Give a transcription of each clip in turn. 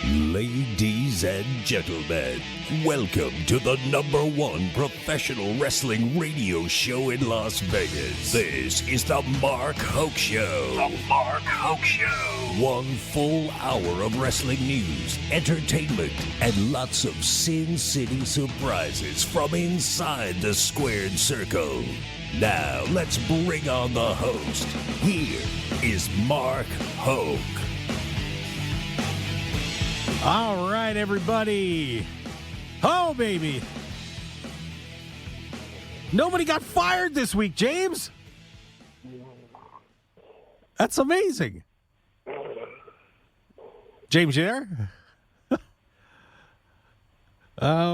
Ladies and gentlemen, welcome to the #1 professional wrestling radio show in Las Vegas. This is the Mark Hoke Show. The Mark Hoke Show. 1 full hour of wrestling news, entertainment, and lots of Sin City surprises from inside the squared circle. Now, let's bring on the host. Here is Mark Hoke. All right, everybody. Oh, baby. Nobody got fired this week, James. That's amazing. James, you there?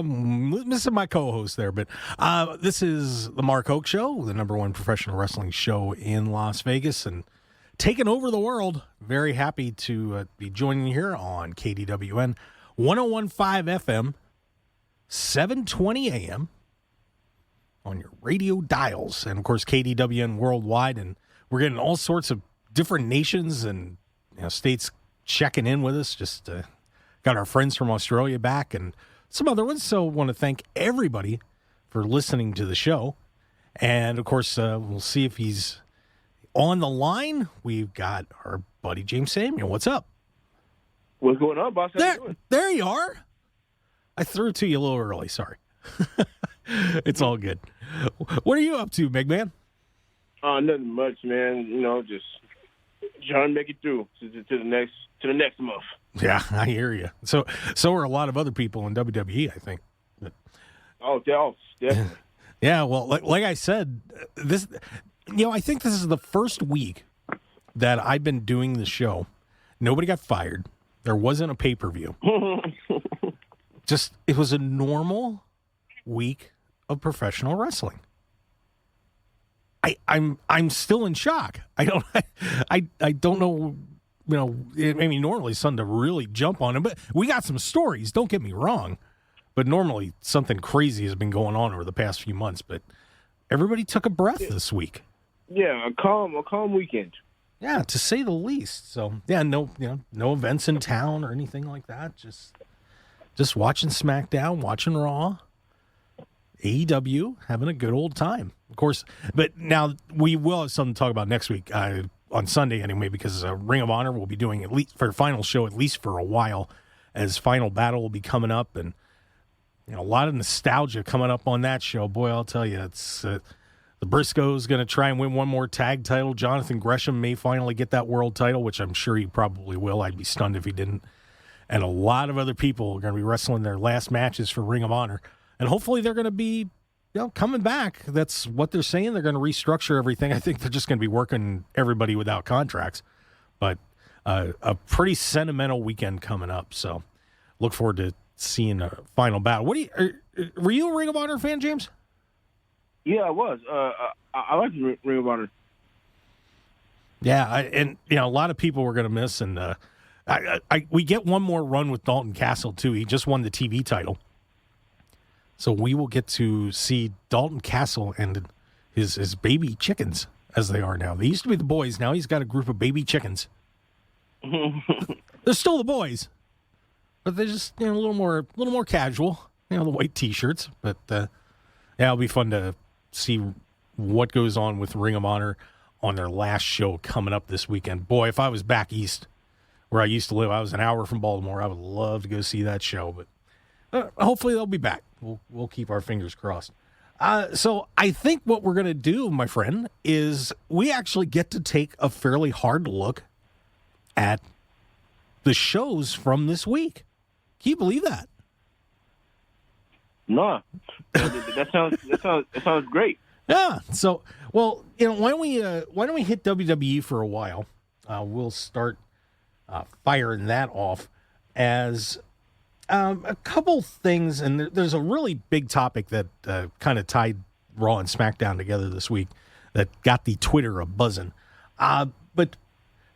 Missing my co-host there, but this is the Mark Hoke Show, the #1 professional wrestling show in Las Vegas, and taking over the world. Very happy to be joining you here on KDWN 101.5 FM, 720 AM on your radio dials. And, of course, KDWN worldwide. And we're getting all sorts of different nations and states checking in with us. Just got our friends from Australia back and some other ones. So want to thank everybody for listening to the show. And, of course, we'll see if he's on the line. We've got our buddy James Samuel. What's up? What's going on, boss? How you doing? There you are. I threw it to you a little early. Sorry. It's all good. What are you up to, big man? Nothing much, man. Just trying to make it through to the next month. Yeah, I hear you. So are a lot of other people in WWE, I think. Oh, definitely. Yeah, well, like I said, this. I think this is the first week that I've been doing the show. Nobody got fired. There wasn't a pay-per-view. It was a normal week of professional wrestling. I'm still in shock. I don't know. Maybe normally something to really jump on it, but we got some stories. Don't get me wrong, but normally something crazy has been going on over the past few months. But everybody took a breath this week. Yeah, a calm weekend. Yeah, to say the least. So yeah, no events in town or anything like that. Just watching SmackDown, watching Raw, AEW, having a good old time, of course. But now we will have something to talk about next week on Sunday anyway, because Ring of Honor will be doing at least for a final show, at least for a while, as Final Battle will be coming up, and a lot of nostalgia coming up on that show. Boy, I'll tell you, it's. The Briscoes going to try and win one more tag title. Jonathan Gresham may finally get that world title, which I'm sure he probably will. I'd be stunned if he didn't. And a lot of other people are going to be wrestling their last matches for Ring of Honor. And hopefully they're going to be coming back. That's what they're saying. They're going to restructure everything. I think they're just going to be working everybody without contracts. But a pretty sentimental weekend coming up. So look forward to seeing a Final Battle. Were you a Ring of Honor fan, James? Yeah, I was. I like Ring of Honor. Yeah, and a lot of people were going to miss, and we get one more run with Dalton Castle too. He just won the TV title, so we will get to see Dalton Castle and his baby chickens, as they are now. They used to be the boys. Now he's got a group of baby chickens. They're still the boys, but they're just a little more casual. The white T-shirts, but yeah, it'll be fun to see what goes on with Ring of Honor on their last show coming up this weekend. Boy, if I was back east where I used to live, I was an hour from Baltimore, I would love to go see that show, but hopefully they'll be back. We'll keep our fingers crossed. So I think what we're going to do, my friend, is we actually get to take a fairly hard look at the shows from this week. Can you believe that? No, that sounds great. Yeah. So, well, why don't we hit WWE for a while? We'll start firing that off as a couple things, and there's a really big topic that kind of tied Raw and SmackDown together this week that got the Twitter a buzzing. But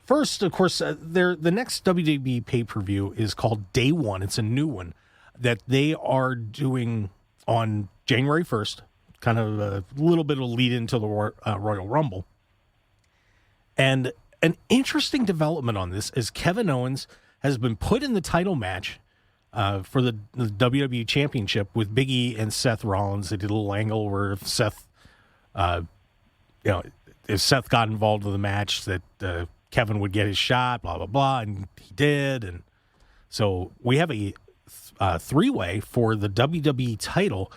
first, of course, the next WWE pay-per-view is called Day One. It's a new one that they are doing on January 1st, kind of a little bit of a lead into the Royal Rumble. And an interesting development on this is Kevin Owens has been put in the title match for the WWE Championship with Big E and Seth Rollins. They did a little angle where if Seth got involved with the match, that Kevin would get his shot, blah, blah, blah, and he did. And so we have a three-way for the WWE title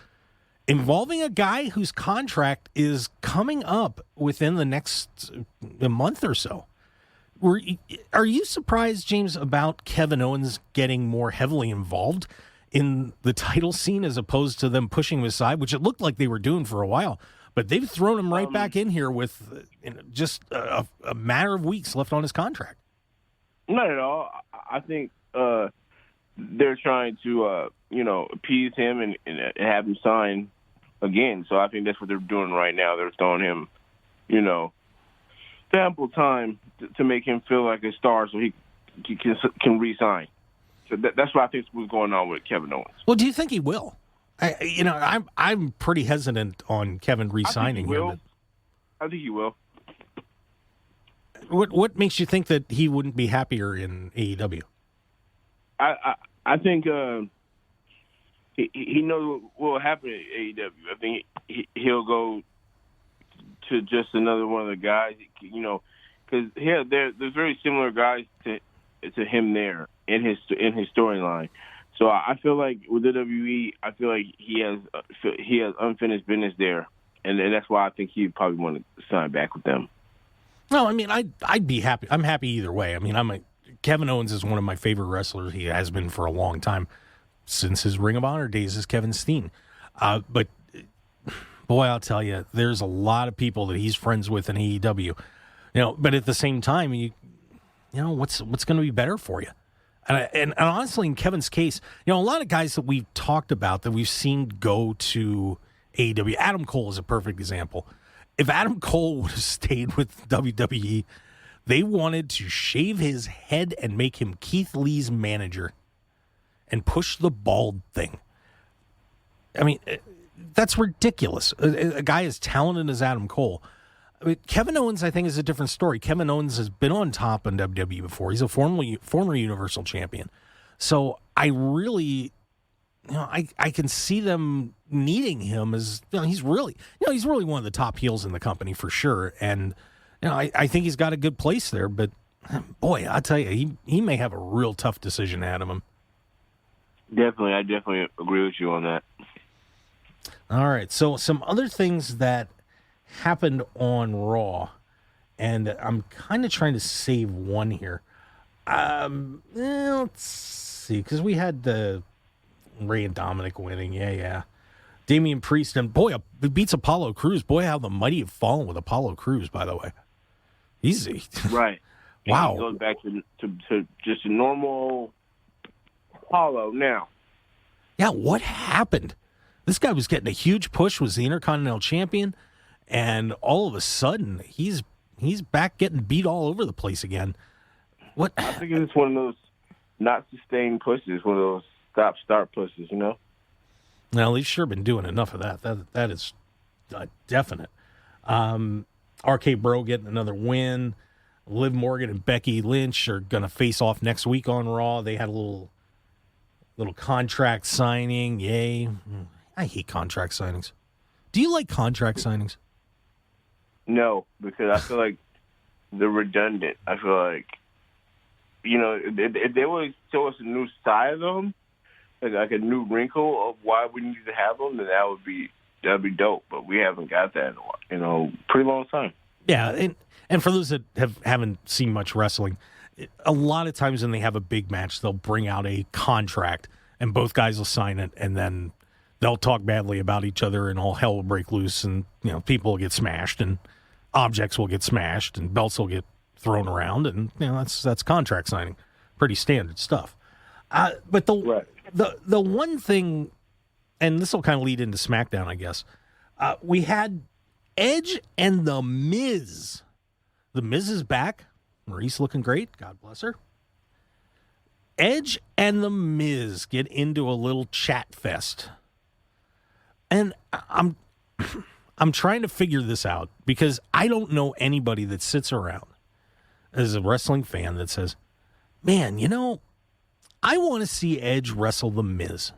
involving a guy whose contract is coming up within the next month or so. Are you surprised, James, about Kevin Owens getting more heavily involved in the title scene as opposed to them pushing him aside, which it looked like they were doing for a while? But they've thrown him right back in here with just a matter of weeks left on his contract. Not at all. I think they're trying to, appease him and have him sign again. So I think that's what they're doing right now. They're throwing him, ample time to make him feel like a star so he can re-sign. So that's what I think was going on with Kevin Owens. Well, do you think he will? I'm pretty hesitant on Kevin re-signing him. I think he will. What makes you think that he wouldn't be happier in AEW? I think he knows what will happen at AEW. I think he'll go to just another one of the guys, because there's very similar guys to him there in his storyline. So I feel like with WWE, I feel like he has unfinished business there, and that's why I think he'd probably want to sign back with them. No, I mean I'd be happy. I'm happy either way. I mean Kevin Owens is one of my favorite wrestlers. He has been for a long time, since his Ring of Honor days as Kevin Steen. But boy, I'll tell you, there's a lot of people that he's friends with in AEW. But at the same time, what's going to be better for you? And honestly, in Kevin's case, a lot of guys that we've talked about that we've seen go to AEW, Adam Cole is a perfect example. If Adam Cole would have stayed with WWE, they wanted to shave his head and make him Keith Lee's manager and push the bald thing. I mean, that's ridiculous. A guy as talented as Adam Cole. I mean, Kevin Owens, I think, is a different story. Kevin Owens has been on top in WWE before. He's a former Universal Champion. So I really, I can see them needing him as, he's really one of the top heels in the company for sure. And, I think he's got a good place there. But, boy, I tell you, he may have a real tough decision ahead of him. Definitely. I definitely agree with you on that. All right. So some other things that happened on Raw, and I'm kind of trying to save one here. Let's see, because we had the Ray and Dominic winning. Yeah. Damian Priest, and boy, he beats Apollo Crews. Boy, how the mighty have fallen with Apollo Crews, by the way. Easy. Right. Wow. He goes back to just a normal Apollo now. Yeah, what happened? This guy was getting a huge push, was the Intercontinental Champion, and all of a sudden, he's back getting beat all over the place again. What? I think it's one of those not sustained pushes, one of those stop-start pushes, Well, they've sure been doing enough of that. That is definite. RK Bro getting another win. Liv Morgan and Becky Lynch are going to face off next week on Raw. They had a little contract signing. Yay. I hate contract signings. Do you like contract signings? No, because I feel like they're redundant. I feel like, if they would show us a new side of them, like a new wrinkle of why we need to have them, then that'd be dope. But we haven't got that in a pretty long time. Yeah, and for those that haven't seen much wrestling, a lot of times when they have a big match, they'll bring out a contract, and both guys will sign it, and then they'll talk badly about each other, and all hell will break loose, and people will get smashed, and objects will get smashed, and belts will get thrown around, and that's contract signing, pretty standard stuff. But the one thing, and this will kind of lead into SmackDown, I guess. We had Edge and The Miz. The Miz is back. Maurice looking great. God bless her. Edge and The Miz get into a little chat fest. And I'm trying to figure this out because I don't know anybody that sits around as a wrestling fan that says, man, I want to see Edge wrestle The Miz.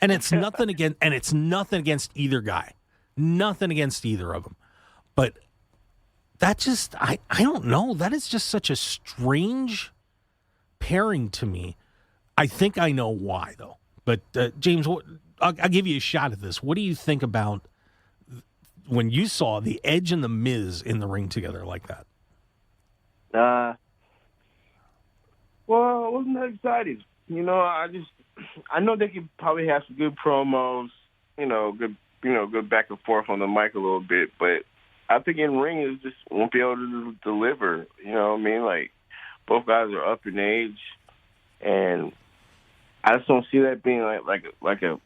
And it's nothing against either guy. Nothing against either of them. But that just, I don't know. That is just such a strange pairing to me. I think I know why, though. But, James, I'll give you a shot at this. What do you think about when you saw the Edge and The Miz in the ring together like that? Well, I wasn't that excited. I know they could probably have some good promos, good back and forth on the mic a little bit, but I think in ring is just won't be able to deliver. You know what I mean? Like, both guys are up in age, and I just don't see that being like a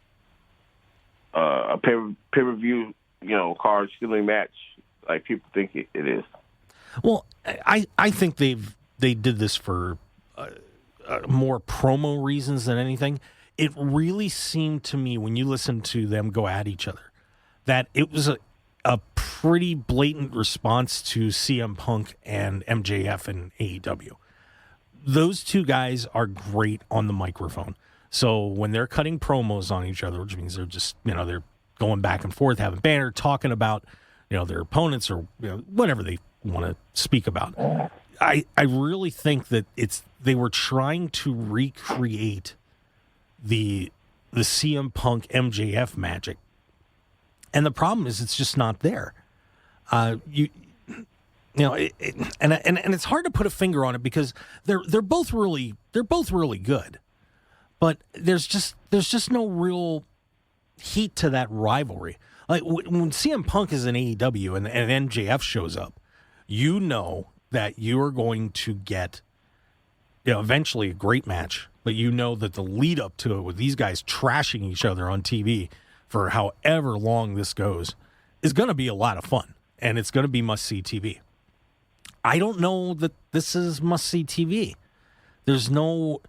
pay-per-view, card stealing match like people think it is. Well, I think they did this for more promo reasons than anything. It really seemed to me when you listen to them go at each other that it was a pretty blatant response to CM Punk and MJF and AEW. Those two guys are great on the microphone. So when they're cutting promos on each other, which means they're just, they're going back and forth, having banter, talking about, their opponents or whatever they want to speak about. I really think that they were trying to recreate the CM Punk MJF magic, and the problem is it's just not there. And it's hard to put a finger on it because they're both really good, but there's just no real heat to that rivalry. Like when CM Punk is in AEW and MJF shows up, that you are going to get, eventually a great match, but that the lead up to it with these guys trashing each other on TV for however long this goes is going to be a lot of fun, and it's going to be must-see TV. I don't know that this is must-see TV. There's no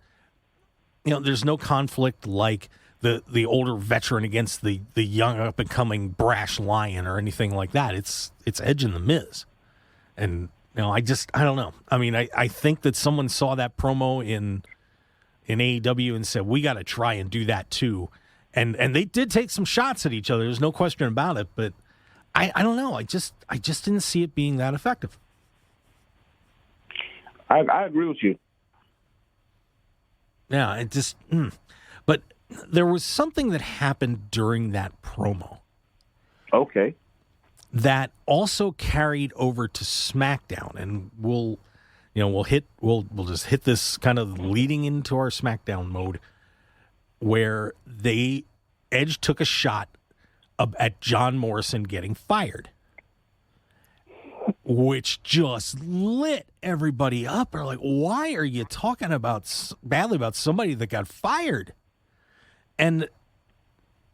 conflict like the older veteran against the young up-and-coming brash lion or anything like that. It's Edge and The Miz. And I don't know. I mean, I think that someone saw that promo in AEW and said, we got to try and do that too. And they did take some shots at each other. There's no question about it. But I don't know. I just didn't see it being that effective. I agree with you. Yeah, it just. But there was something that happened during that promo. Okay. That also carried over to SmackDown, and we'll just hit this kind of leading into our SmackDown mode, where Edge took a shot at John Morrison getting fired, which just lit everybody up. They're like, "Why are you talking badly about somebody that got fired?" And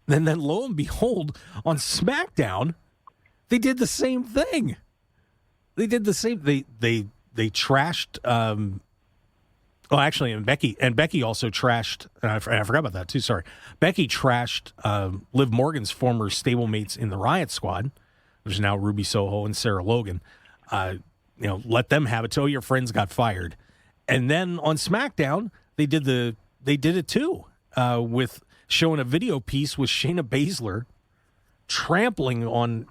then lo and behold, on SmackDown, they did the same thing. They trashed. And Becky also trashed. And I forgot about that too. Sorry, Becky trashed Liv Morgan's former stablemates in the Riot Squad, which is now Ruby Soho and Sarah Logan. Let them have it. So your friends got fired, and then on SmackDown they did it too, with showing a video piece with Shayna Baszler trampling on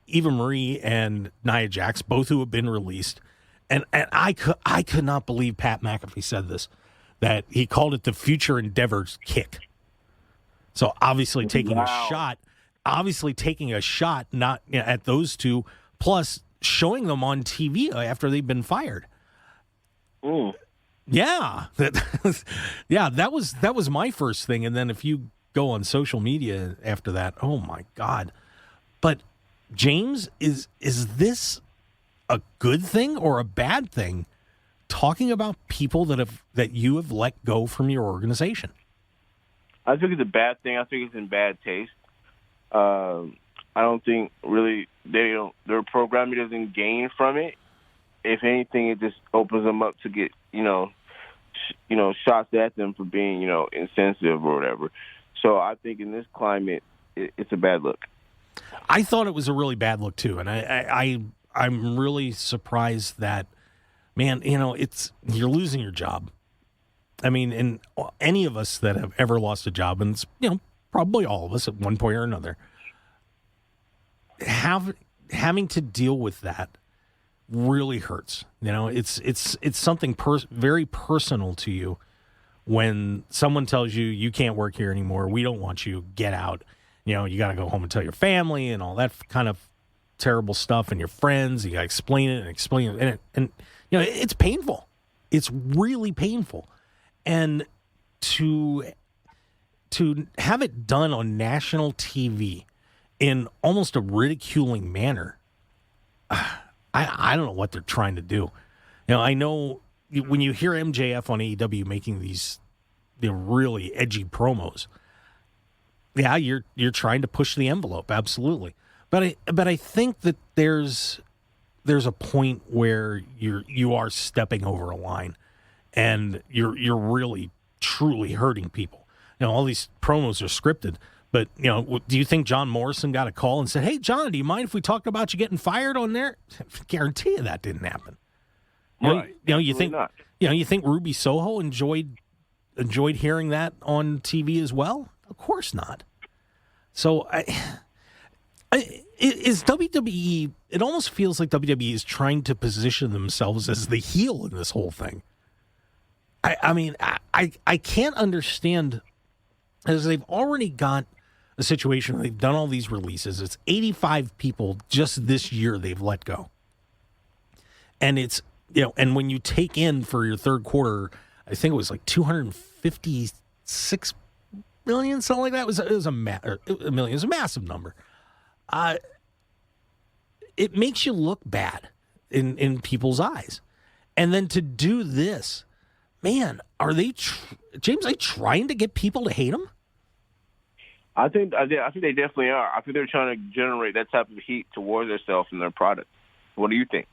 Eva Marie and Nia Jax, both who have been released. And I could not believe Pat McAfee said this, that he called it the Future Endeavors kick. So obviously taking a shot not at those two, plus showing them on TV after they've been fired. Mm. Yeah, that was my first thing. And then if you go on social media after that, oh my God. But James, is this a good thing or a bad thing, talking about people that you have let go from your organization? I think it's a bad thing. I think it's in bad taste. I don't think really their programming doesn't gain from it. If anything, it just opens them up to get shots at them for being insensitive or whatever. So I think in this climate, it's a bad look. I thought it was a really bad look too, and I'm really surprised that, man, you're losing your job. I mean, and any of us that have ever lost a job, and it's, probably all of us at one point or another, having to deal with that really hurts. It's something very personal to you when someone tells you, you can't work here anymore, we don't want you, get out. You got to go home and tell your family and all that kind of terrible stuff, and your friends. You got to explain it, and it's painful. It's really painful, and to have it done on national TV in almost a ridiculing manner, I don't know what they're trying to do. I know when you hear MJF on AEW making these really edgy promos, yeah, you're trying to push the envelope, absolutely. But I think that there's a point where you are stepping over a line, and you're really truly hurting people. All these promos are scripted, but do you think John Morrison got a call and said, "Hey, John, do you mind if we talked about you getting fired on there?" Guarantee you that didn't happen. Right. You think not. You think Ruby Soho enjoyed hearing that on TV as well? Of course not. So is WWE, it almost feels like WWE is trying to position themselves as the heel in this whole thing. I can't understand, as they've already got a situation where they've done all these releases. It's 85 people just this year they've let go. And it's, and when you take in for your third quarter, I think it was like 256 million, something like that. It was a million. It was a massive number. It makes you look bad in people's eyes. And then to do this, man, are they, James, are they trying to get people to hate them? I think they definitely are. I think they're trying to generate that type of heat towards themselves and their product. What do you think?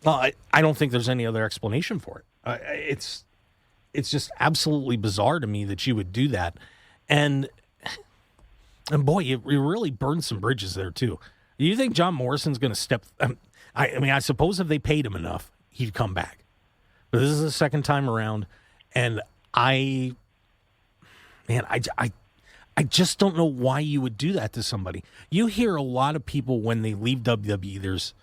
Well, I don't think there's any other explanation for it. It's just absolutely bizarre to me that you would do that. And boy, you really burned some bridges there, too. Do you think John Morrison's going to step... I suppose if they paid him enough, he'd come back. But this is the second time around, and I just don't know why you would do that to somebody. You hear a lot of people when they leave WWE,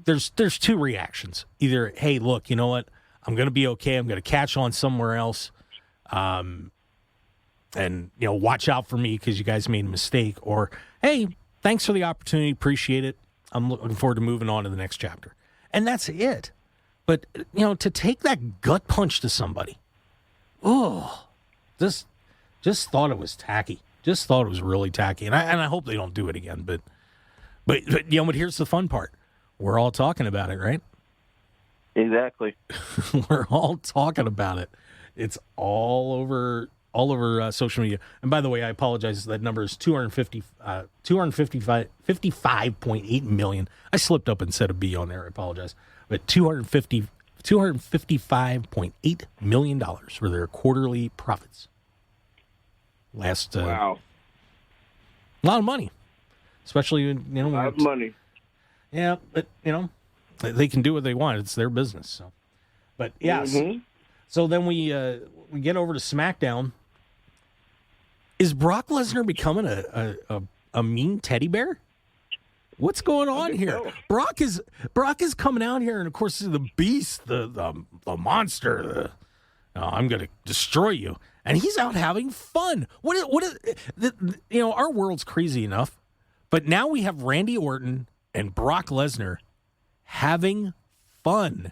there's two reactions. Either, hey, look, you know what? I'm going to be okay. I'm going to catch on somewhere else. And, watch out for me because you guys made a mistake. Or, hey, thanks for the opportunity. Appreciate it. I'm looking forward to moving on to the next chapter. And that's it. But, to take that gut punch to somebody, just thought it was tacky. Just thought it was really tacky. And I hope they don't do it again. But here's the fun part. We're all talking about it, right? Exactly. We're all talking about it. It's all over social media. And by the way, I apologize. That number is 255.8 million. I slipped up and said a B on there. I apologize. But $255.8 million for their quarterly profits. Wow. A lot of money. Especially, a lot of money. Yeah, but, they can do what they want. It's their business. So, but yes. Mm-hmm. So then we get over to SmackDown. Is Brock Lesnar becoming a mean teddy bear? What's going on here? So. Brock is coming out here, and of course the beast, the monster. I'm going to destroy you, and he's out having fun. What is our world's crazy enough, but now we have Randy Orton and Brock Lesnar having fun.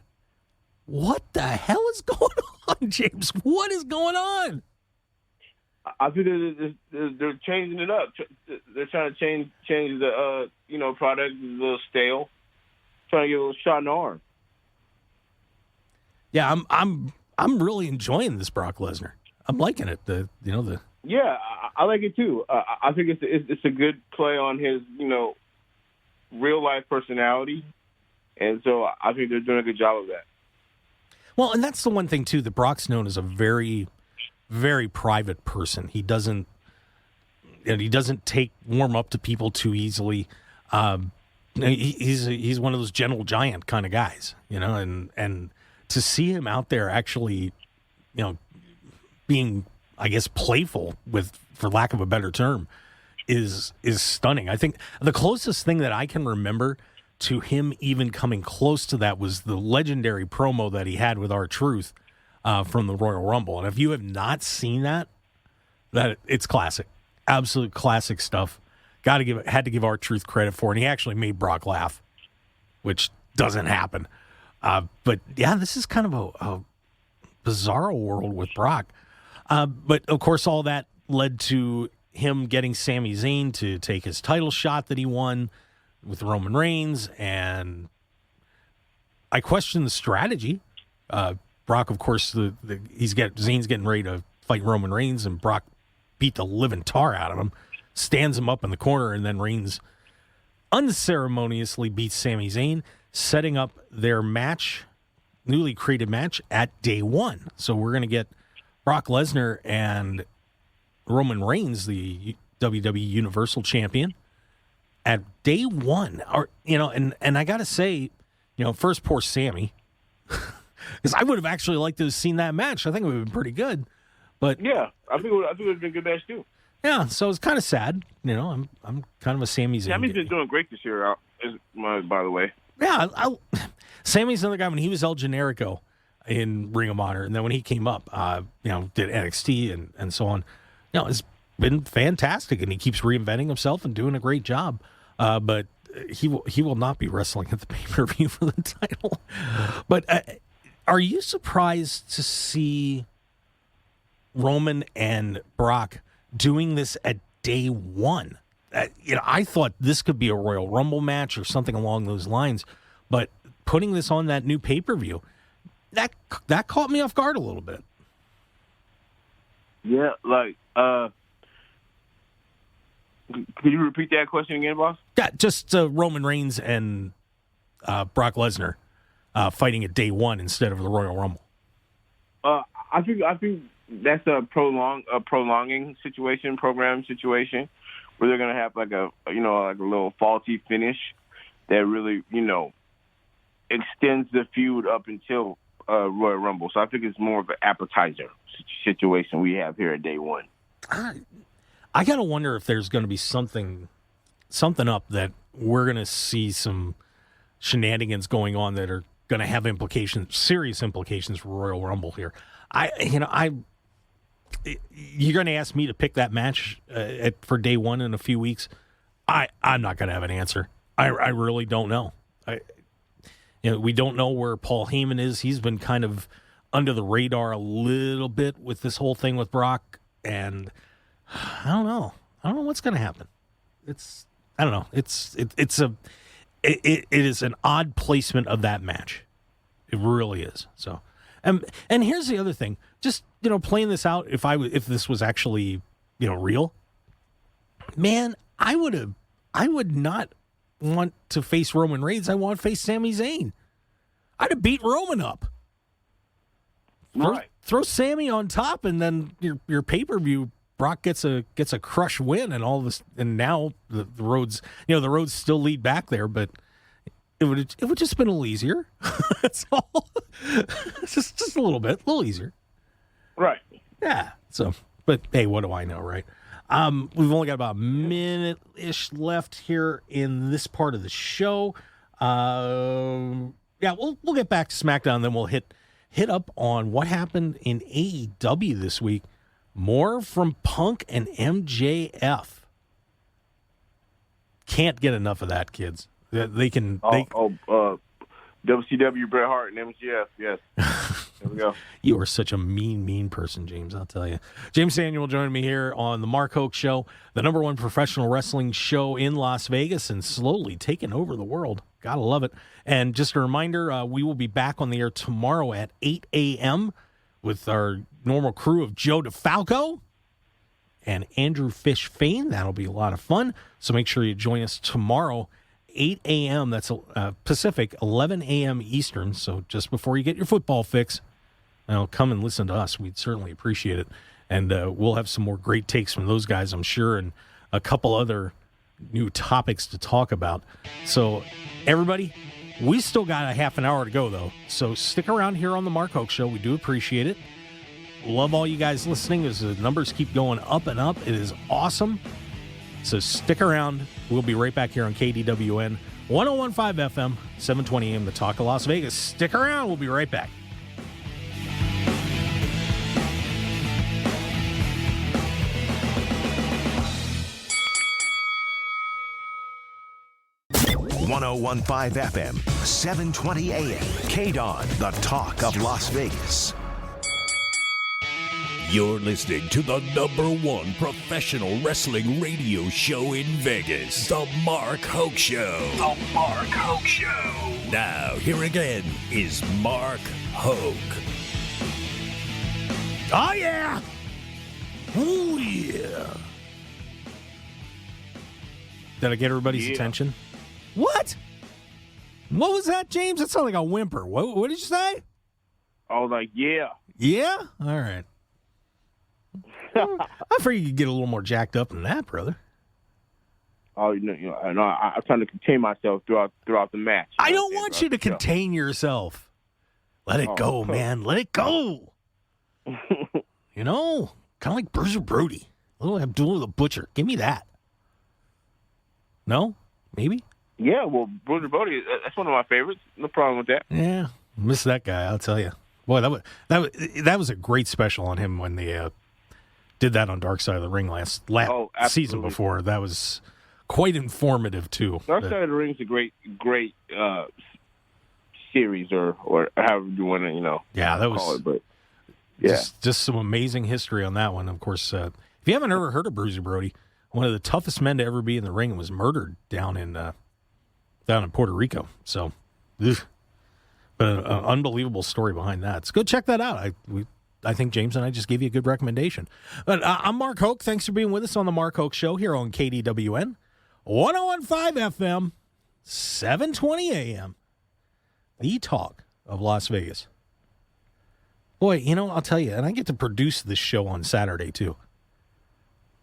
What the hell is going on, James? What is going on? I think they're changing it up. They're trying to change the product. It's a little stale. Trying to get a little shot in the arm. Yeah, I'm really enjoying this Brock Lesnar. I'm liking it. Yeah, I like it too. I think it's a good play on his real life personality, and so I think they're doing a good job of that. Well, and that's the one thing too. That Brock's known as a very, very private person. He doesn't warm up to people too easily. He's one of those gentle giant kind of guys, and to see him out there actually being, I guess, playful, for lack of a better term, is stunning. I think the closest thing that I can remember to him even coming close to that was the legendary promo that he had with R-Truth from the Royal Rumble. And if you have not seen that it's classic, absolute classic stuff. Had to give R-Truth credit for it. And he actually made Brock laugh, which doesn't happen. But yeah, this is kind of a bizarro world with Brock. But of course, all that led to him getting Sami Zayn to take his title shot that he won with Roman Reigns, and I question the strategy. Brock, of course, Zayn's getting ready to fight Roman Reigns, and Brock beat the living tar out of him, stands him up in the corner, and then Reigns unceremoniously beats Sami Zayn, setting up their newly created match at day one. So we're going to get Brock Lesnar and Roman Reigns, the WWE Universal Champion, at day one. And I got to say, first poor Sammy, because I would have actually liked to have seen that match. I think it would have been pretty good. But yeah, I think it would have been a good match too. Yeah, so it's kind of sad. I'm kind of a Sami Zayn. Sammy's been doing great this year, by the way. Yeah, Sammy's another guy when he was El Generico in Ring of Honor, and then when he came up, did NXT and so on. It's been fantastic, and he keeps reinventing himself and doing a great job. But he will not be wrestling at the pay-per-view for the title. But are you surprised to see Roman and Brock doing this at day one? I thought this could be a Royal Rumble match or something along those lines, but putting this on that new pay-per-view, that caught me off guard a little bit. Yeah, could you repeat that question again, boss? Yeah, just Roman Reigns and Brock Lesnar fighting at day one instead of the Royal Rumble. I think that's a prolonging program situation, where they're gonna have like a little faulty finish that really extends the feud up until Royal Rumble. So I think it's more of an appetizer situation we have here at day one. I gotta wonder if there's going to be something up that we're going to see some shenanigans going on that are going to have serious implications for Royal Rumble here. You're going to ask me to pick that match for day one in a few weeks. I'm not going to have an answer. I really don't know. We don't know where Paul Heyman is. He's been kind of under the radar a little bit with this whole thing with Brock, and I don't know. I don't know what's going to happen. I don't know. It is an odd placement of that match. It really is. So, and here's the other thing. Just playing this out. If this was actually real, man, I would not want to face Roman Reigns. I want to face Sami Zayn. I'd have beat Roman up. Right. Throw Sammy on top, and then your pay-per-view, Brock gets a crush win, and all this, and now the Rhodes, the Rhodes still lead back there, but it would just been a little easier. That's all. just a little little easier. Right. Yeah. So, but hey, what do I know, right? We've only got about a minute-ish left here in this part of the show. Yeah, we'll get back to SmackDown, and then we'll hit up on what happened in AEW this week. More from Punk and MJF. Can't get enough of that, kids. They can. WCW, Bret Hart, and MJF. Yes. There we go. You are such a mean person, James. I'll tell you. James Samuel joining me here on the Mark Hoke Show, the #1 professional wrestling show in Las Vegas, and slowly taking over the world. Gotta love it. And just a reminder, we will be back on the air tomorrow at 8 a.m. with our normal crew of Joe DeFalco and Andrew Fish Fain. That'll be a lot of fun. So make sure you join us tomorrow, 8 a.m. That's Pacific, 11 a.m. Eastern. So just before you get your football fix, come and listen to us. We'd certainly appreciate it. And we'll have some more great takes from those guys, I'm sure, and a couple other new topics to talk about. So everybody, we still got a half an hour to go, though. So stick around here on the Mark Hoke Show. We do appreciate it. Love all you guys listening as the numbers keep going up and up. It is awesome. So stick around. We'll be right back here on KDWN 101.5 FM, 720 AM, The Talk of Las Vegas. Stick around. We'll be right back. .105 FM, 720 AM. KDON, The Talk of Las Vegas. You're listening to the #1 professional wrestling radio show in Vegas, The Mark Hoke Show. The Mark Hoke Show. Now, here again is Mark Hoke. Oh, yeah. Oh, yeah. Did I get everybody's attention? What? What was that, James? That sounded like a whimper. What did you say? I was like, yeah. Yeah? All right. I figured you'd get a little more jacked up than that, brother. Oh, I'm trying to contain myself throughout the match. I don't want you to contain yourself. Let it go, man. Let it go. Kind of like Bruiser Brody. Little Abdullah the Butcher. Give me that. No? Maybe? Yeah, well, Bruiser Brody, that's one of my favorites. No problem with that. Yeah, miss that guy, I'll tell you. Boy, that was a great special on him when they did that on Dark Side of the Ring last season before. That was quite informative, too. Dark Side of the Ring is a great series, or however you want to, yeah, that call was, it. But yeah, just some amazing history on that one. Of course, if you haven't ever heard of Bruiser Brody, one of the toughest men to ever be in the ring, was murdered down in Puerto Rico. So, but an unbelievable story behind that. So go check that out. I think James and I just gave you a good recommendation. But I'm Mark Hoke. Thanks for being with us on the Mark Hoke Show here on KDWN 101.5 FM, 720 AM. The Talk of Las Vegas. Boy, I'll tell you, and I get to produce this show on Saturday too.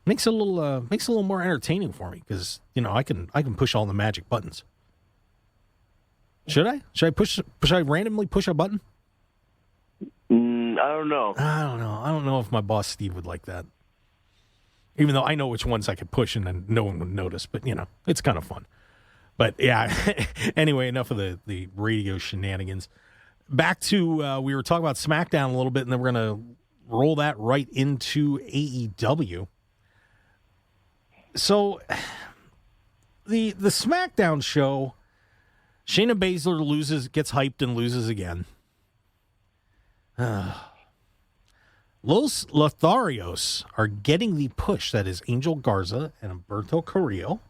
Makes it a little more entertaining for me because I can push all the magic buttons. Should I? Should I randomly push a button? I don't know. I don't know if my boss Steve would like that. Even though I know which ones I could push and then no one would notice, but it's kind of fun. But yeah, anyway, enough of the radio shenanigans. Back to we were talking about SmackDown a little bit, and then we're gonna roll that right into AEW. So the SmackDown show, Shayna Baszler gets hyped and loses again. Los Lotharios are getting the push that is Angel Garza and Humberto Carrillo.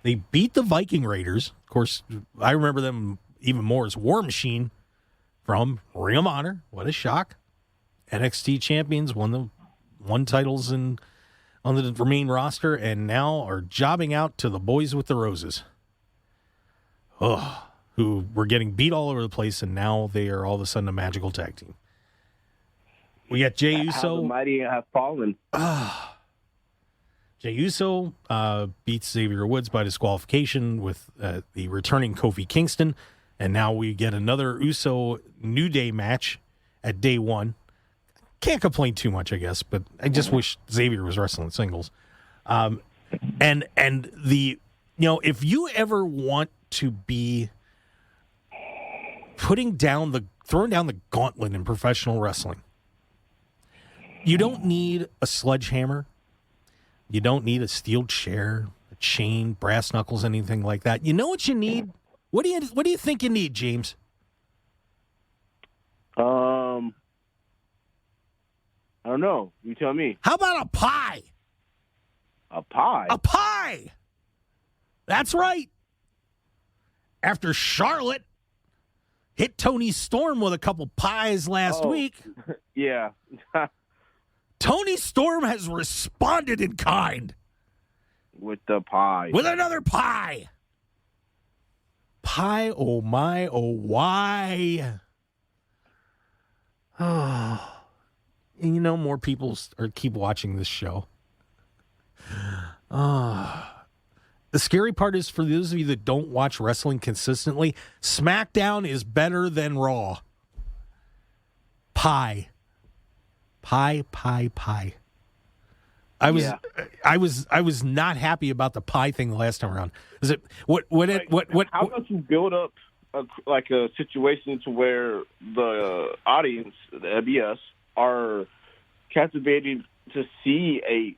They beat the Viking Raiders. Of course, I remember them even more as War Machine from Ring of Honor. What a shock. NXT champions, won titles on the main roster, and now are jobbing out to the Boys with the Roses. Who were getting beat all over the place, and now they are all of a sudden a magical tag team. We got Jey Uso. How the mighty have fallen. Jey Uso beats Xavier Woods by disqualification with the returning Kofi Kingston, and now we get another Uso New Day match at day one. Can't complain too much, I guess, but I just wish Xavier was wrestling singles. And if you ever want to be throwing down the gauntlet in professional wrestling, you don't need a sledgehammer. You don't need a steel chair, a chain, brass knuckles, anything like that. You know what you need? What do you think you need, James? I don't know. You tell me. How about a pie? A pie? A pie! That's right. After Charlotte hit Tony Storm with a couple pies last week. Yeah. Tony Storm has responded in kind. With the pie. With another pie. Pie, oh my, oh why. Oh. And more people keep watching this show. The scary part is, for those of you that don't watch wrestling consistently, SmackDown is better than Raw. Pie. Pie. I was not happy about the pie thing the last time around. Is it what? How about you build up a situation to where the audience, the us, are captivated to see a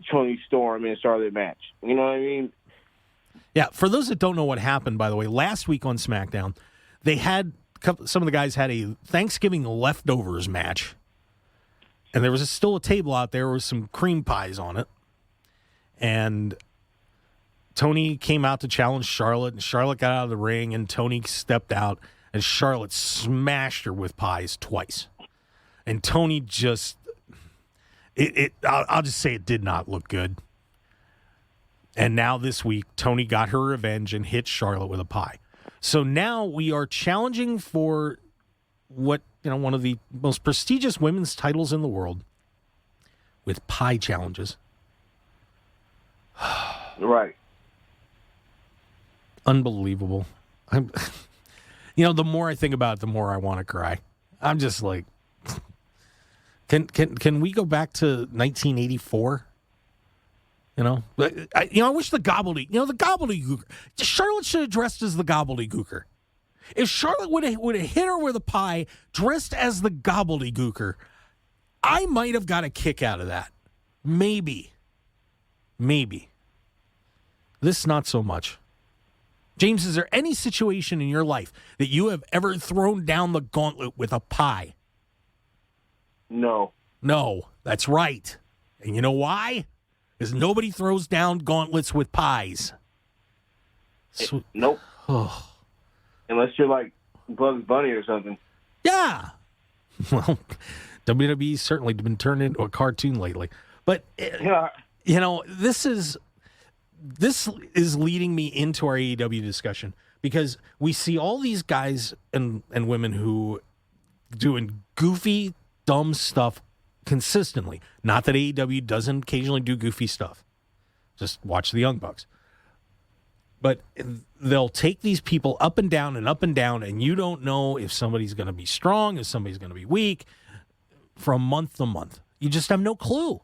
Toni Storm and Charlotte match? You know what I mean? Yeah. For those that don't know what happened, by the way, last week on SmackDown, they had some of the guys had a Thanksgiving leftovers match, and there was still a table out there with some cream pies on it, and Toni came out to challenge Charlotte, and Charlotte got out of the ring, and Toni stepped out, and Charlotte smashed her with pies twice. And Toni just, I'll just say it did not look good. And now this week, Toni got her revenge and hit Charlotte with a pie. So now we are challenging for what, one of the most prestigious women's titles in the world with pie challenges. Right. Unbelievable. The more I think about it, the more I want to cry. I'm just like, can we go back to 1984? I wish the gobbledygooker. Charlotte should have dressed as the gobbledygooker. If Charlotte would have hit her with a pie dressed as the gobbledygooker, I might have got a kick out of that. Maybe. This, not so much. James, is there any situation in your life that you have ever thrown down the gauntlet with a pie? No. No, that's right. And you know why? Because nobody throws down gauntlets with pies. Nope. Unless you're like Bugs Bunny or something. Yeah. Well, WWE's certainly been turned into a cartoon lately. But, this is leading me into our AEW discussion because we see all these guys and women who doing goofy, dumb stuff consistently. Not that AEW doesn't occasionally do goofy stuff. Just watch the Young Bucks. But they'll take these people up and down, and you don't know if somebody's going to be strong, if somebody's going to be weak from month to month. You just have no clue.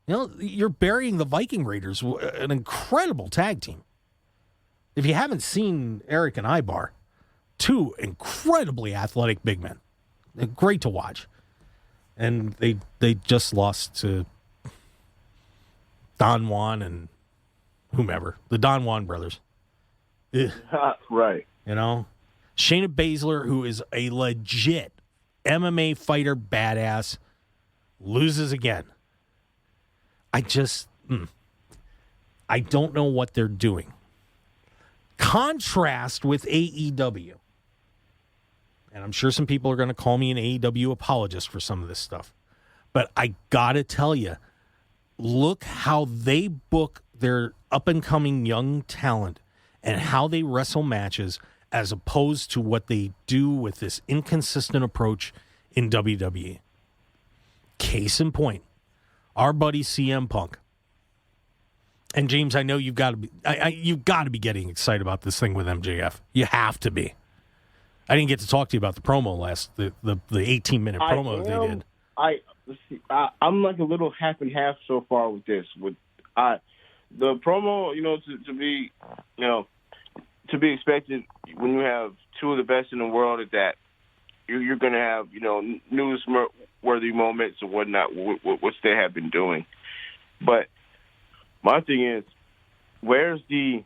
You're burying the Viking Raiders, an incredible tag team. If you haven't seen Eric and Ibar, two incredibly athletic big men. They're great to watch. And they just lost to Don Juan and whomever. The Don Juan brothers. Right. Shayna Baszler, who is a legit MMA fighter badass, loses again. I don't know what they're doing. Contrast with AEW. And I'm sure some people are going to call me an AEW apologist for some of this stuff. But I got to tell you, look how they book their up-and-coming young talent and how they wrestle matches as opposed to what they do with this inconsistent approach in WWE. Case in point, our buddy CM Punk. And James, I know you've got to be getting excited about this thing with MJF. You have to be. I didn't get to talk to you about the promo the 18-minute promo they did. I'm like a little half and half so far with this. The promo, to be expected when you have two of the best in the world at that. You're going to have, newsworthy moments and whatnot, which they have been doing. But my thing is, where's the,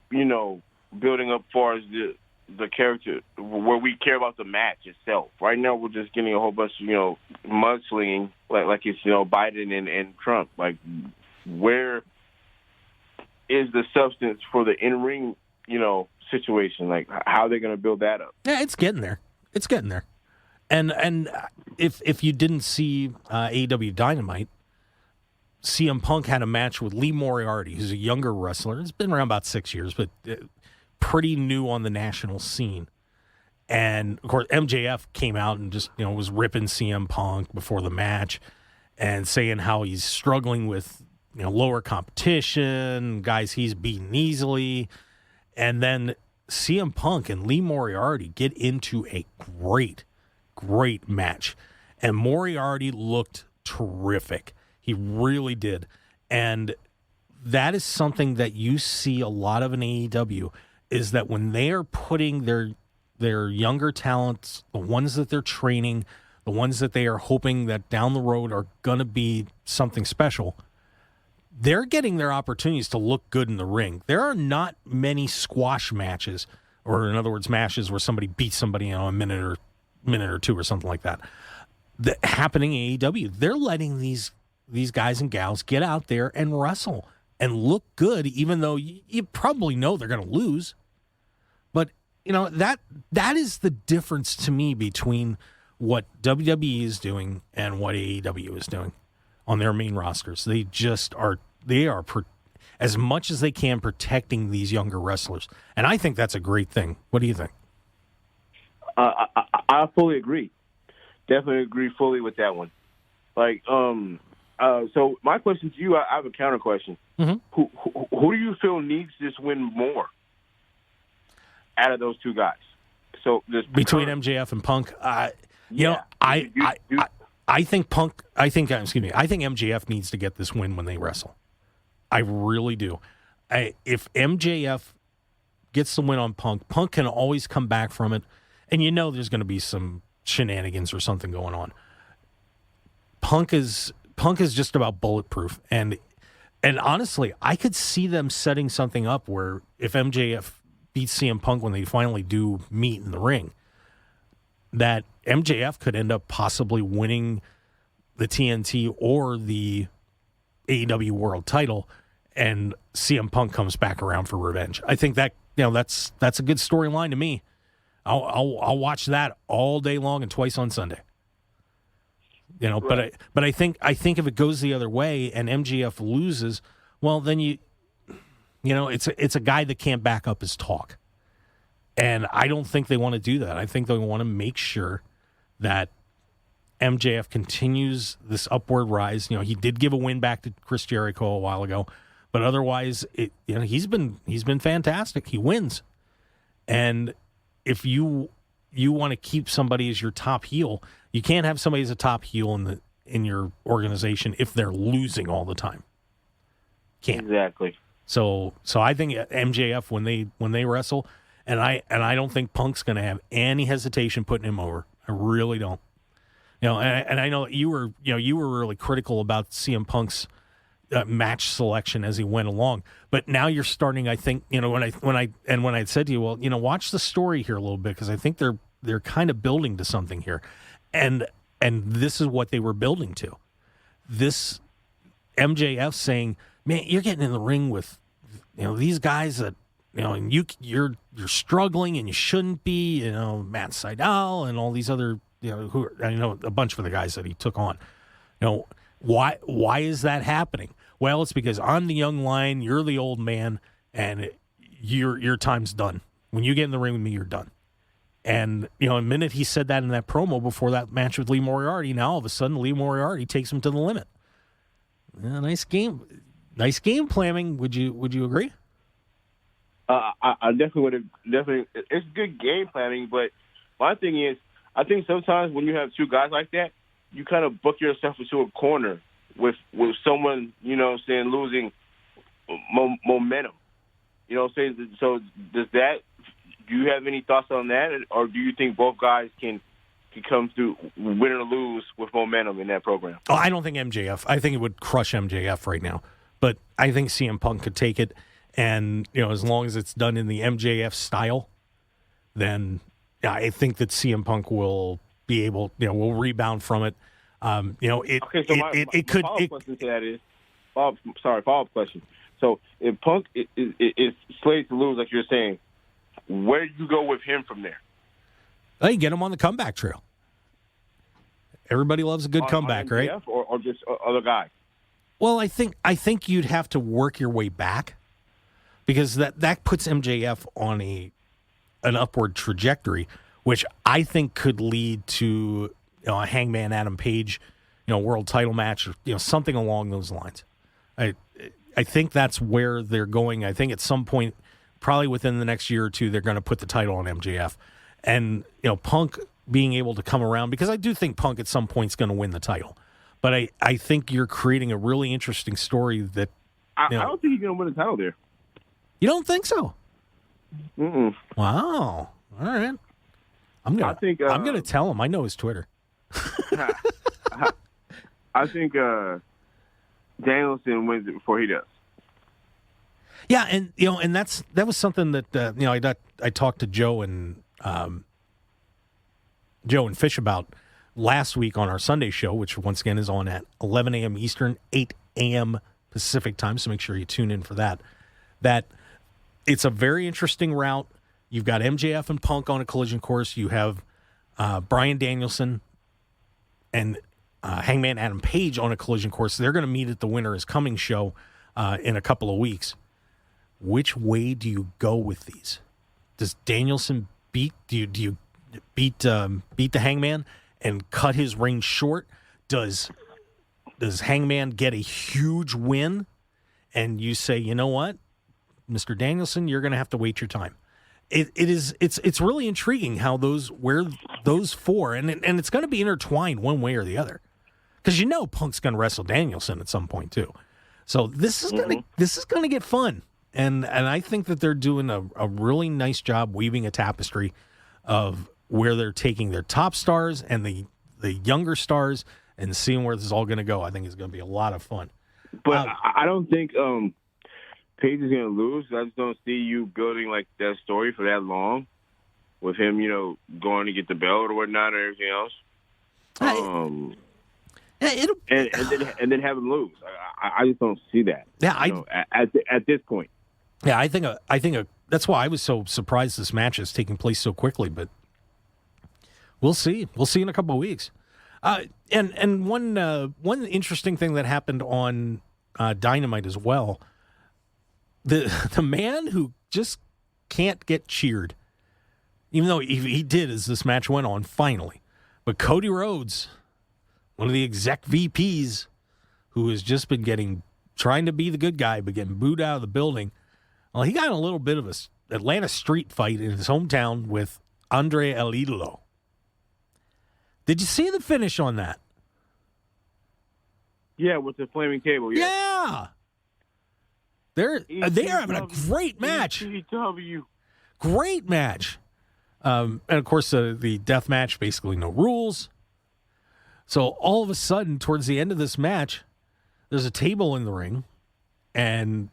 building up far as the character, where we care about the match itself? Right now, we're just getting a whole bunch of, mudslinging, like it's, Biden and Trump. Like, where is the substance for the in-ring, situation? Like, how are they going to build that up? Yeah, it's getting there. And if you didn't see AEW Dynamite, CM Punk had a match with Lee Moriarty, who's a younger wrestler. It's been around about 6 years, but pretty new on the national scene. And, of course, MJF came out and just, was ripping CM Punk before the match and saying how he's struggling with, lower competition, guys he's beaten easily. And then CM Punk and Lee Moriarty get into a great match. And Moriarty looked terrific. He really did. And that is something that you see a lot of in AEW, is that when they are putting their younger talents, the ones that they're training, the ones that they are hoping that down the road are going to be something special, they're getting their opportunities to look good in the ring. There are not many squash matches, or in other words, matches where somebody beats somebody in a minute or two or something like that happening in AEW. They're letting these guys and gals get out there and wrestle and look good, even though you probably know they're going to lose. But, that is the difference to me between what WWE is doing and what AEW is doing on their main rosters. They are as much as they can protecting these younger wrestlers. And I think that's a great thing. What do you think? I fully agree. Definitely agree fully with that one. So my question to you, I have a counter question. Mm-hmm. Who do you feel needs this win more out of those two guys? So between MJF and Punk, I think MJF needs to get this win when they wrestle. I really do. If MJF gets the win on Punk, Punk can always come back from it, and there's going to be some shenanigans or something going on. Punk is just about bulletproof, and honestly, I could see them setting something up where if MJF beats CM Punk when they finally do meet in the ring, that MJF could end up possibly winning the TNT or the AEW World Title, and CM Punk comes back around for revenge. I think that that's a good storyline to me. I'll watch that all day long and twice on Sunday. Right. But I think if it goes the other way and MJF loses, well, then it's a guy that can't back up his talk. And I don't think they want to do that. I think they want to make sure that MJF continues this upward rise. He did give a win back to Chris Jericho a while ago, but otherwise, he's been fantastic. He wins, and if you want to keep somebody as your top heel, you can't have somebody as a top heel in your organization if they're losing all the time. Can't. Exactly. So I think MJF when they wrestle, and I don't think Punk's going to have any hesitation putting him over. I really don't. And I know you were really critical about CM Punk's match selection as he went along, but now you're starting. I think when I said to you, well, watch the story here a little bit, because I think they're kind of building to something here, and this is what they were building to. This MJF saying, "Man, you're getting in the ring with these guys that and you're struggling and you shouldn't be. Matt Sydal and all these other who I know a bunch of the guys that he took on. Why is that happening? Well, it's because I'm the young lion, you're the old man, and your time's done. When you get in the ring with me, you're done." And the minute he said that in that promo before that match with Lee Moriarty, now all of a sudden Lee Moriarty takes him to the limit. Nice game planning. Would you agree? I definitely would have. Definitely, it's good game planning. But my thing is, I think sometimes when you have two guys like that, you kind of book yourself into a corner with someone, losing momentum. So do you have any thoughts on that, or do you think both guys can come through win or lose with momentum in that program? Oh, I don't think MJF. I think it would crush MJF right now, but I think CM Punk could take it, and as long as it's done in the MJF style, then I think that CM Punk will be able, will rebound from it. Okay, so my follow-up question to that is, follow-up question. So if Punk is slated to lose, like you're saying, where do you go with him from there? Hey, get him on the comeback trail. Everybody loves a good comeback, on right? Or just other guys? Well, I think you'd have to work your way back, because that puts MJF on an upward trajectory, which I think could lead to a Hangman Adam Page, world title match, or something along those lines. I think that's where they're going. I think at some point, probably within the next year or two, they're going to put the title on MJF, and Punk being able to come around, because I do think Punk at some point is going to win the title. But I think you're creating a really interesting story that... I don't think he's going to win the title there. You don't think so? Mm-mm. Wow. All right. I'm gonna tell him. I know his Twitter. I think Danielson wins it before he does. Yeah, and that was something that I talked to Joe and Fish about last week on our Sunday show, which once again is on at 11 a.m. Eastern, 8 a.m. Pacific time. So make sure you tune in for that. That it's a very interesting route. You've got MJF and Punk on a collision course. You have Bryan Danielson and Hangman Adam Page on a collision course. They're going to meet at the Winter is Coming show in a couple of weeks. Which way do you go with these? Does Danielson beat? Do you beat the Hangman and cut his reign short? Does Hangman get a huge win, and you say, you know what, Mr. Danielson, you're going to have to wait your time? It's really intriguing how where those four, and it's going to be intertwined one way or the other, because Punk's going to wrestle Danielson at some point too. So this is going to get fun, and I think that they're doing a really nice job weaving a tapestry of where they're taking their top stars and the younger stars and seeing where this is all going to go. I think it's going to be a lot of fun. But I don't think Page is going to lose. I just don't see you building like that story for that long with him, going to get the belt or whatnot or everything else. And then have him lose. I just don't see that. Yeah, at this point. Yeah, I think that's why I was so surprised this match is taking place so quickly. But we'll see. We'll see in a couple of weeks. And one interesting thing that happened on Dynamite as well. The man who just can't get cheered, even though he did as this match went on, finally. But Cody Rhodes, one of the exec VPs, who has just been trying to be the good guy, but getting booed out of the building. Well, he got in a little bit of a Atlanta street fight in his hometown with Andre El Idolo. Did you see the finish on that? Yeah, with the flaming table. Yeah. They're having a great match. ECW. Great match. And, of course, the death match, basically no rules. So all of a sudden, towards the end of this match, there's a table in the ring, and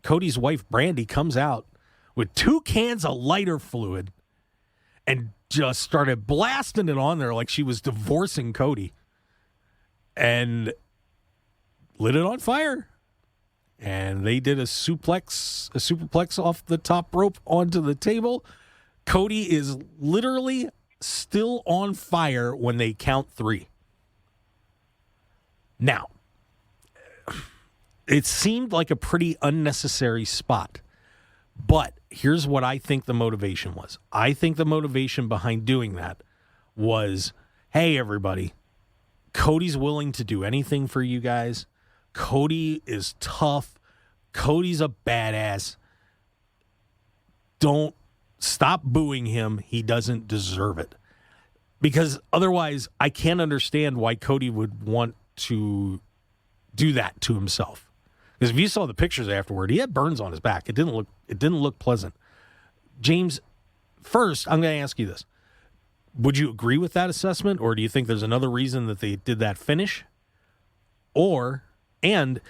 Cody's wife, Brandy, comes out with 2 cans of lighter fluid and just started blasting it on there like she was divorcing Cody and lit it on fire. And they did a superplex off the top rope onto the table. Cody is literally still on fire when they count 3. Now, it seemed like a pretty unnecessary spot. But here's what I think the motivation was. I think the motivation behind doing that was, hey, everybody, Cody's willing to do anything for you guys. Cody is tough. Cody's a badass. Don't stop booing him. He doesn't deserve it. Because otherwise, I can't understand why Cody would want to do that to himself. Because if you saw the pictures afterward, he had burns on his back. It didn't look pleasant. James, first, I'm going to ask you this. Would you agree with that assessment, or do you think there's another reason that they did that finish? And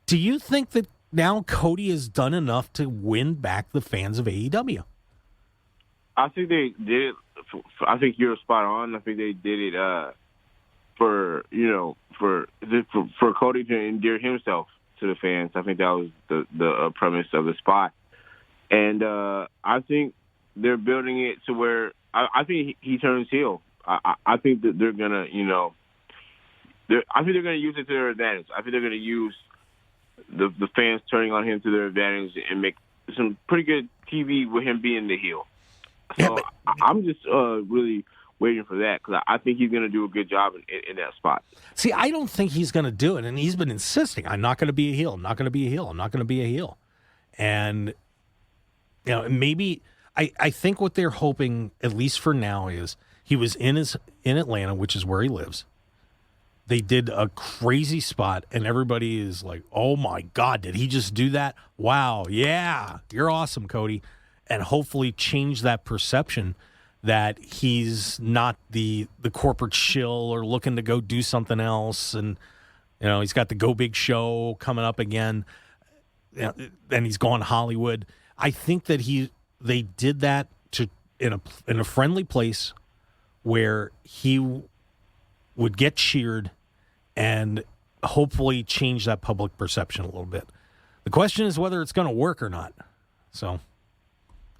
do you think that now Cody has done enough to win back the fans of AEW? I think they did it. I think you're spot on. I think they did it for Cody to endear himself to the fans. I think that was the premise of the spot. And I think they're building it to where I think he turns heel. I think that they're gonna, I think they're gonna use it to their advantage. I think they're gonna use the fans turning on him to their advantage and make some pretty good TV with him being the heel. So I'm just really waiting for that because I think he's going to do a good job in that spot. See, I don't think he's going to do it, and he's been insisting, I'm not going to be a heel. I'm not going to be a heel. I'm not going to be a heel. And, maybe I think what they're hoping, at least for now, is He was in Atlanta, which is where he lives. They did a crazy spot, and everybody is like, oh, my God, did he just do that? Wow, yeah, you're awesome, Cody. And hopefully change that perception that he's not the corporate shill or looking to go do something else. And, he's got the Go Big show coming up again, and he's going Hollywood. I think that they did that in a friendly place where he would get cheered and hopefully change that public perception a little bit. The question is whether it's going to work or not. So,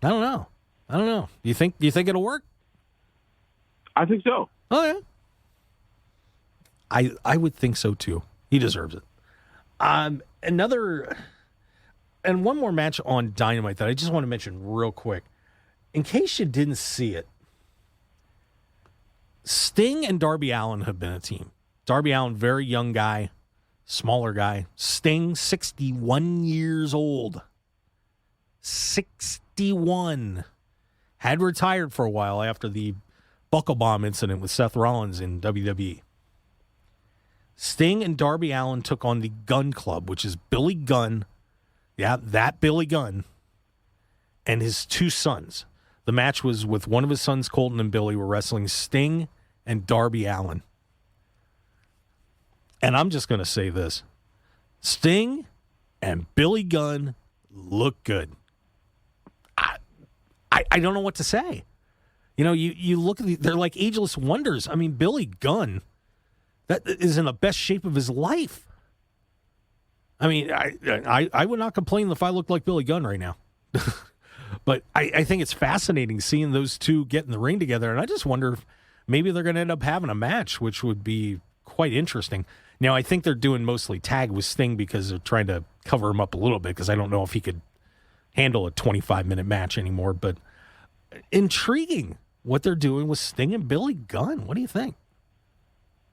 I don't know. Do you think it'll work? I think so. Oh, yeah. I would think so, too. He deserves it. And one more match on Dynamite that I just want to mention real quick. In case you didn't see it, Sting and Darby Allin have been a team. Darby Allin, very young guy, smaller guy. Sting, 61 years old. 61. Had retired for a while after the buckle bomb incident with Seth Rollins in WWE. Sting and Darby Allin took on the Gunn Club, which is Billy Gunn. Yeah, that Billy Gunn. And his two sons. The match was with one of his sons, Colton and Billy, were wrestling Sting and Darby Allin. And I'm just going to say this. Sting and Billy Gunn look good. I don't know what to say. You look at they're like ageless wonders. I mean, Billy Gunn, that is in the best shape of his life. I mean, I would not complain if I looked like Billy Gunn right now. But I think it's fascinating seeing those two get in the ring together, and I just wonder if maybe they're going to end up having a match, which would be quite interesting. Now, I think they're doing mostly tag with Sting because they're trying to cover him up a little bit because I don't know if he could handle a 25-minute match anymore. But intriguing what they're doing with Sting and Billy Gunn. What do you think?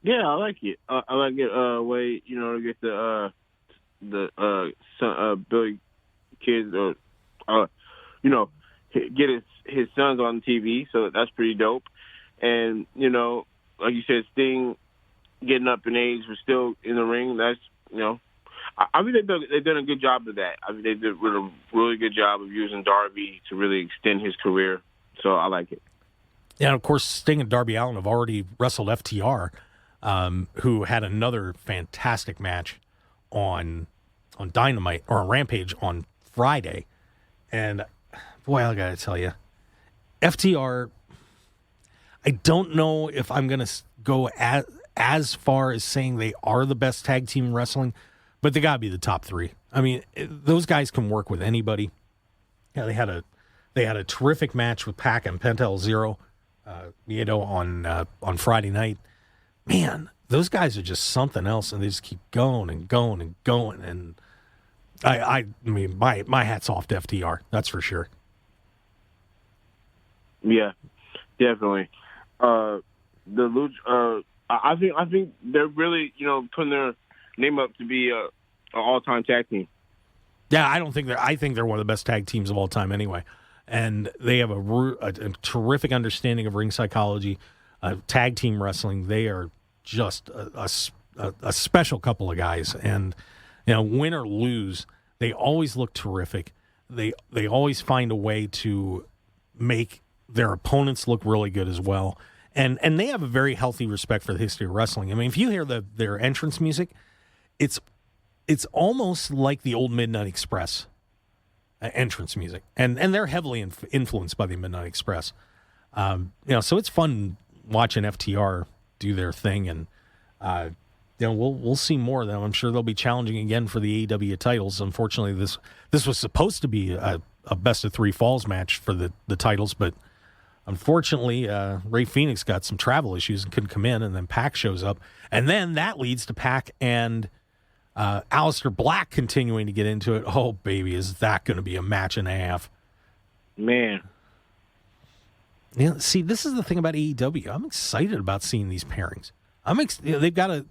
Yeah, I like it. I like it. Way to get the Billy kids get his sons on TV. So that's pretty dope. And like you said, Sting getting up in age was still in the ring. That's I mean they've done a good job of that. I mean they did a really good job of using Darby to really extend his career. So I like it. Yeah, and of course Sting and Darby Allin have already wrestled FTR, who had another fantastic match on Dynamite or on Rampage on Friday. And boy, I gotta tell you, FTR. I don't know if I'm gonna go as far as saying they are the best tag team in wrestling, but they got to be the top three. I mean, those guys can work with anybody. Yeah, they had a terrific match with Pac and Penta El Zero, on Friday night. Man, those guys are just something else, and they just keep going and going and going. And I mean, my hat's off to FTR. That's for sure. Yeah, definitely. I think they're really putting their name up to be an all-time tag team. Yeah, I think they're one of the best tag teams of all time anyway, and they have a terrific understanding of ring psychology, tag team wrestling. They are just a special couple of guys, and win or lose, they always look terrific. They always find a way to make their opponents look really good as well. And they have a very healthy respect for the history of wrestling. I mean, if you hear their entrance music, it's almost like the old Midnight Express entrance music, and they're heavily influenced by the Midnight Express. So it's fun watching FTR do their thing, and we'll see more of them. I'm sure they'll be challenging again for the AEW titles. Unfortunately, this was supposed to be a best of three falls match for the titles, but unfortunately, Rey Fenix got some travel issues and couldn't come in, and then Pac shows up. And then that leads to Pac and Aleister Black continuing to get into it. Oh, baby, is that going to be a match and a half? Man. Yeah, see, this is the thing about AEW. I'm excited about seeing these pairings. They've got to.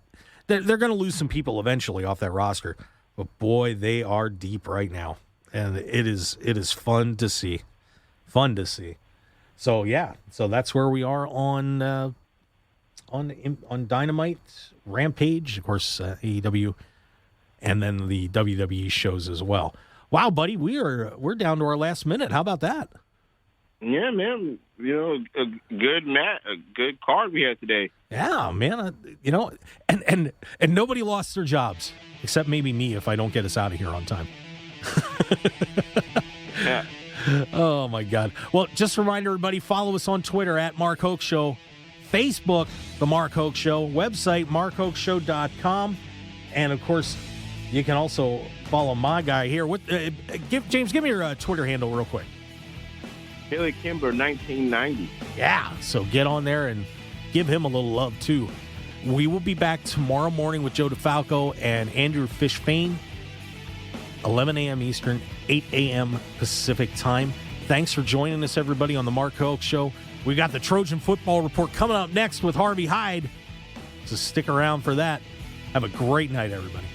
They're going to lose some people eventually off that roster, but boy, they are deep right now, and it is fun to see. Fun to see. So that's where we are on Dynamite, Rampage, of course, AEW, and then the WWE shows as well. Wow, buddy, we're down to our last minute. How about that? Yeah, man. A good card we had today. Yeah, man. And nobody lost their jobs except maybe me if I don't get us out of here on time. Yeah. Oh my God. Well, just a reminder, everybody, follow us on Twitter at Mark Hoke Show, Facebook, The Mark Hoke Show, website, markhokeshow.com. And of course, you can also follow my guy here. James, give me your Twitter handle real quick. Billy Kimber, 1990. Yeah, so get on there and give him a little love, too. We will be back tomorrow morning with Joe DeFalco and Andrew Fishfane, 11 a.m. Eastern, 8 a.m. Pacific time. Thanks for joining us, everybody, on the Mark Hoke Show. We got the Trojan Football Report coming up next with Harvey Hyde, so stick around for that. Have a great night, everybody.